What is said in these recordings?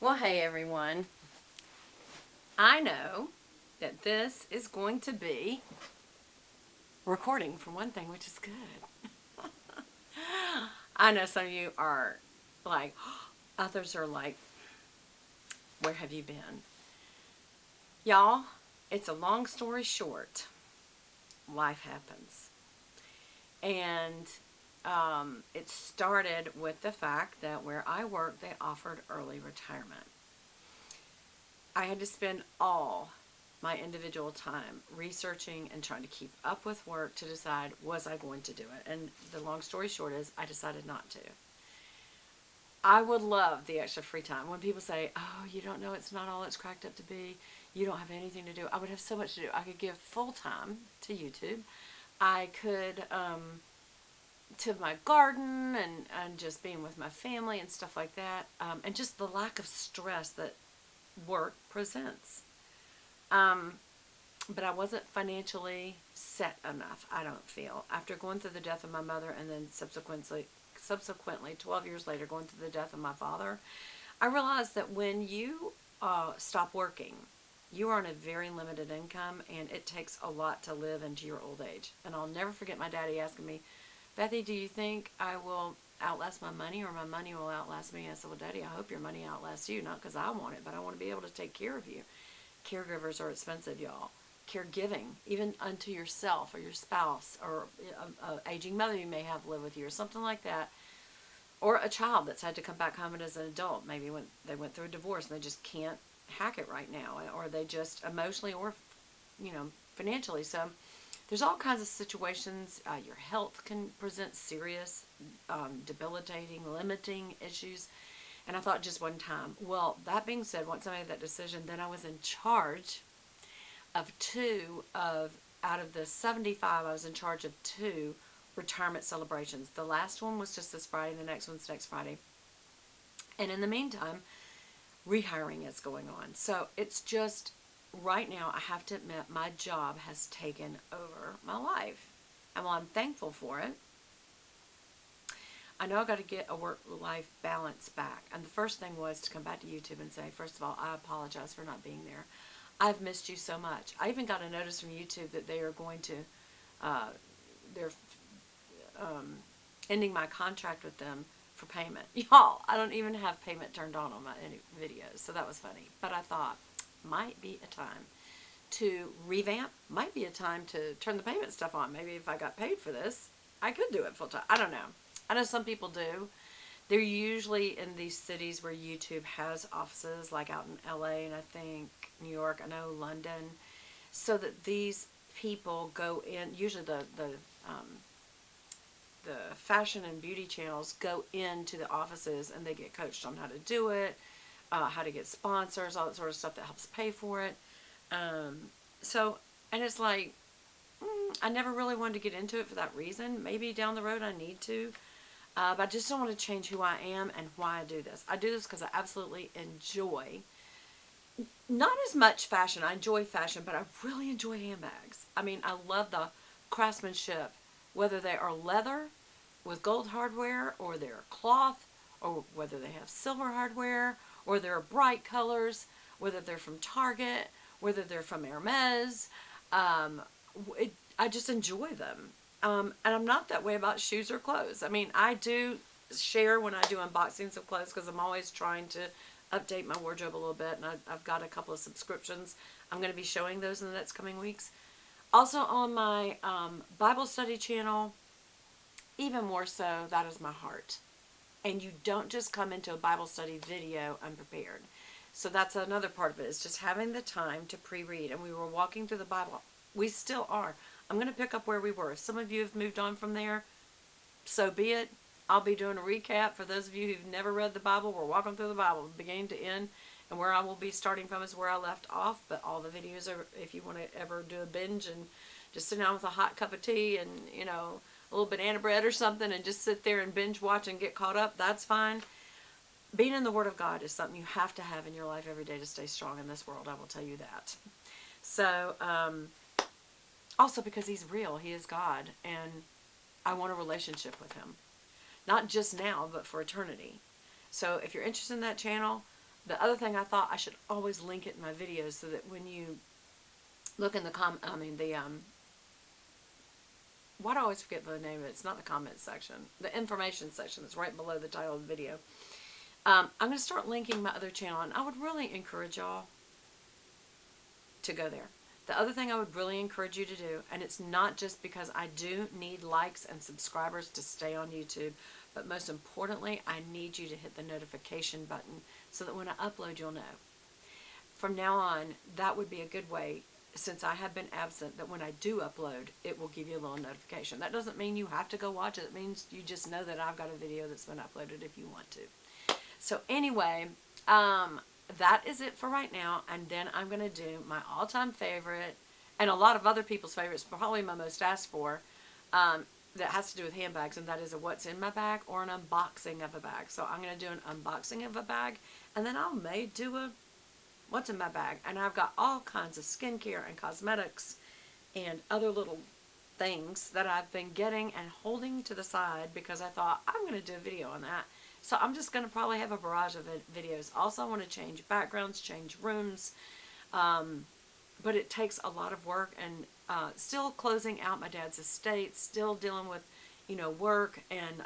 Well, hey everyone. I know that this is going to be recording for one thing, which is good. I know some of you are like, others are like, where have you been? Y'all, it's a long story short. Life happens. And it started with the fact that where I work, they offered early retirement. I had to spend all my individual time researching and trying to keep up with work to decide, was I going to do it? And the long story short is I decided not to. I would love the extra free time. When people say, oh, you don't know, it's not all it's cracked up to be, you don't have anything to do, I would have so much to do. I could give full time to YouTube. I could to my garden and just being with my family and stuff like that, and just the lack of stress that work presents. Um, but I wasn't financially set enough, I don't feel. After going through the death of my mother and then subsequently 12 years later, going through the death of my father, I realized that when you stop working, you are on a very limited income, and it takes a lot to live into your old age. And I'll never forget my daddy asking me, Bethy, do you think I will outlast my money or my money will outlast me? I said, well, Daddy, I hope your money outlasts you, not because I want it, but I want to be able to take care of you. Caregivers are expensive, y'all. Caregiving, even unto yourself or your spouse or an aging mother you may have live with you or something like that, or a child that's had to come back home as an adult, maybe when they went through a divorce and they just can't hack it right now, or they just emotionally or financially. So there's all kinds of situations. Your health can present serious, debilitating, limiting issues. And I thought just one time, well, that being said, once I made that decision, then I was in charge of out of the 75, I was in charge of two retirement celebrations. The last one was just this Friday, the next one's next Friday. And in the meantime, rehiring is going on. So it's just, right now, I have to admit, my job has taken over my life. And while I'm thankful for it, I know I got to get a work-life balance back. And the first thing was to come back to YouTube and say, first of all, I apologize for not being there. I've missed you so much. I even got a notice from YouTube that they are going to, they're ending my contract with them for payment. Y'all, I don't even have payment turned on my any videos, so that was funny. But I thought, might be a time to revamp, might be a time to turn the payment stuff on. Maybe if I got paid for this, I could do it full time. I don't know. I know some people do. They're usually in these cities where YouTube has offices, like out in LA and I think New York, I know London, so that these people go in, usually the fashion and beauty channels go into the offices and they get coached on how to do it, how to get sponsors, all that sort of stuff that helps pay for it. Um, so, and it's like, I never really wanted to get into it for that reason. Maybe down the road I need to. But I just don't want to change who I am and why I do this. I do this because I absolutely enjoy, not as much fashion. I enjoy fashion, but I really enjoy handbags. I mean, I love the craftsmanship, whether they are leather with gold hardware, or they're cloth, or whether they have silver hardware, or they're bright colors, whether they're from Target, whether they're from Hermes. Um, I just enjoy them. And I'm not that way about shoes or clothes. I mean, I do share when I do unboxings of clothes because I'm always trying to update my wardrobe a little bit. And I've got a couple of subscriptions. I'm going to be showing those in the next coming weeks. Also on my Bible study channel, even more so, that is my heart. And you don't just come into a Bible study video unprepared. So that's another part of it, is just having the time to pre-read. And we were walking through the Bible. We still are. I'm going to pick up where we were. If some of you have moved on from there, so be it. I'll be doing a recap for those of you who've never read the Bible. We're walking through the Bible, beginning to end. And where I will be starting from is where I left off. But all the videos are, if you want to ever do a binge and just sit down with a hot cup of tea and, a little banana bread or something and just sit there and binge watch and get caught up, that's fine. Being in the Word of God is something you have to have in your life every day to stay strong in this world. I will tell you that. So, also because He's real. He is God. And I want a relationship with Him. Not just now, but for eternity. So if you're interested in that channel, The other thing, I thought I should always link it in my videos so that when you look in the why do I always forget the name of it? It's not the comment section. The information section is right below the title of the video. I'm going to start linking my other channel, and I would really encourage y'all to go there. The other thing I would really encourage you to do, and it's not just because I do need likes and subscribers to stay on YouTube, but most importantly, I need you to hit the notification button so that when I upload, you'll know. From now on, that would be a good way, since I have been absent, that when I do upload, it will give you a little notification. That doesn't mean you have to go watch it. It means you just know that I've got a video that's been uploaded if you want to. So anyway, that is it for right now, and then I'm going to do my all-time favorite, and a lot of other people's favorites, probably my most asked for, that has to do with handbags, and that is a what's in my bag or an unboxing of a bag. So I'm going to do an unboxing of a bag, and then I may do a what's in my bag. And I've got all kinds of skincare and cosmetics and other little things that I've been getting and holding to the side because I thought I'm going to do a video on that. So I'm just going to probably have a barrage of videos. Also, I want to change backgrounds, change rooms, but it takes a lot of work, and still closing out my dad's estate, still dealing with, work and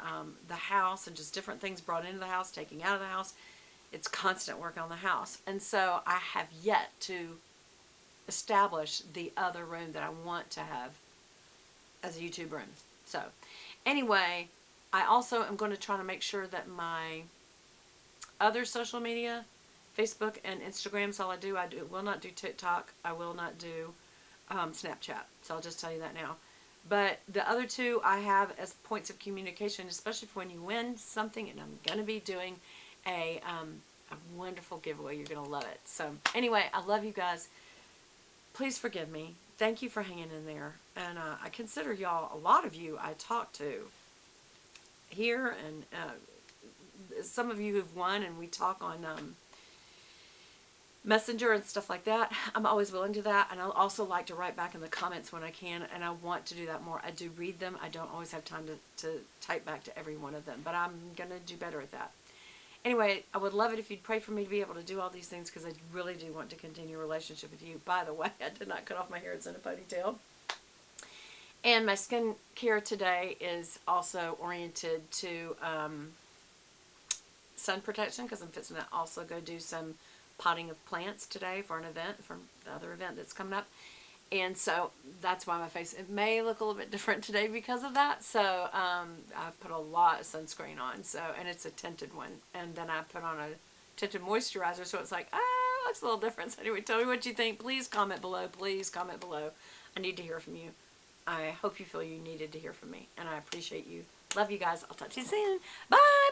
the house and just different things brought into the house, taking out of the house. It's constant work on the house. And so I have yet to establish the other room that I want to have as a YouTube room. So anyway, I also am going to try to make sure that my other social media, Facebook and Instagram, is all I do. I will not do TikTok. I will not do Snapchat. So I'll just tell you that now. But the other two I have as points of communication, especially for when you win something, and I'm going to be doing a wonderful giveaway. You're going to love it. So anyway, I love you guys. Please forgive me. Thank you for hanging in there. And I consider y'all, a lot of you I talk to here, and some of you who've won, and we talk on Messenger and stuff like that. I'm always willing to that, and I also like to write back in the comments when I can, and I want to do that more. I do read them. I don't always have time to type back to every one of them, but I'm going to do better at that. Anyway, I would love it if you'd pray for me to be able to do all these things, because I really do want to continue a relationship with you. By the way, I did not cut off my hair. It's in a ponytail. And my skincare today is also oriented to sun protection, because I'm fixing to also go do some potting of plants today for an event, for the other event that's coming up. And so that's why my face, it may look a little bit different today because of that. So I put a lot of sunscreen on, and it's a tinted one. And then I put on a tinted moisturizer, so it's like, it looks a little different. So anyway, tell me what you think. Please comment below. Please comment below. I need to hear from you. I hope you feel you needed to hear from me, and I appreciate you. Love you guys. I'll talk to you soon. Bye.